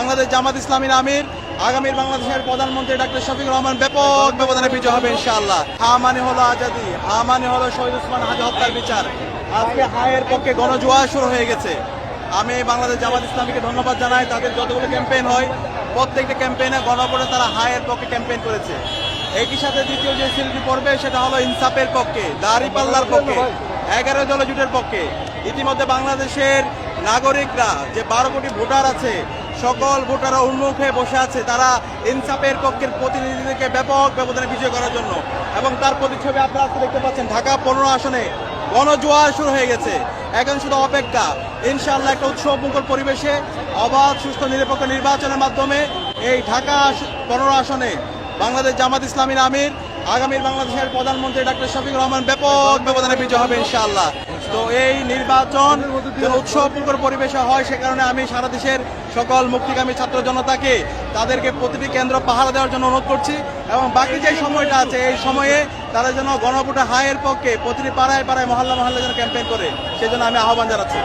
বাংলাদেশ জামাত ইসলামীর আমির, আগামীর বাংলাদেশের প্রধানমন্ত্রী ডক্টর শফিকুর রহমান ব্যাপক ব্যবধানে বিজয় হবে ইনশাআল্লাহ। হা মানে হলো আজাদি, হা মানে হলো শহীদ ওসমান হাজি হত্যার বিচার। আজকে হায়ের পক্ষে গণজোয়ার শুরু হয়ে গেছে। আমি বাংলাদেশ জামাত ইসলামীকে ধন্যবাদ জানাই। তাদের যতগুলো ক্যাম্পেইন হয় প্রত্যেকটা ক্যাম্পেইনে গণভোটে তারা হায়ের পক্ষে ক্যাম্পেইন করেছে। একই সাথে দ্বিতীয় যে সিলটি পড়বে সেটা হলো ইনসাফের পক্ষে, দাঁড়িপাল্লার পক্ষে, 11 দলীয় জোটের পক্ষে। ইতিমধ্যে বাংলাদেশের নাগরিকরা যে 12 কোটি ভোটার আছে, সকল ভোটাররা উন্মুখ হয়ে বসে আছে তারা ইনসাফের পক্ষের প্রতিনিধিদেরকে ব্যাপক ব্যবধানে বিজয় করার জন্য। এবং তার প্রতিচ্ছবি আপনারা আজকে দেখতে পাচ্ছেন, ঢাকা 15 আসনে গণজোয়ার শুরু হয়ে গেছে। এখন শুধু অপেক্ষা, ইনশাআল্লাহ একটা উৎসবমুখর পরিবেশে অবাধ সুস্থ নিরপেক্ষ নির্বাচনের মাধ্যমে এই ঢাকা 15 আসনে বাংলাদেশ জামাত ইসলামীর আমির, আগামীর বাংলাদেশের প্রধানমন্ত্রী ডক্টর শফিকুর রহমান ব্যাপক ব্যবধানে বিজয় হবে ইনশাআল্লাহ। তো এই নির্বাচন যেন উৎসবমুখর পরিবেশে হয়, সে কারণে আমি সারা দেশের সকল মুক্তিকামী ছাত্র জনতাকে তাদেরকে প্রতিটি কেন্দ্র পাহারা দেওয়ার জন্য অনুরোধ করছি। এবং বাকি যে সময়টা আছে এই সময়ে তারা যেন গণভোটে হায়ের পক্ষে প্রতিটি পাড়ায় পাড়ায় মহল্লা মহল্লা যেন ক্যাম্পেইন করে, সেই জন্য আমি আহ্বান জানাচ্ছি।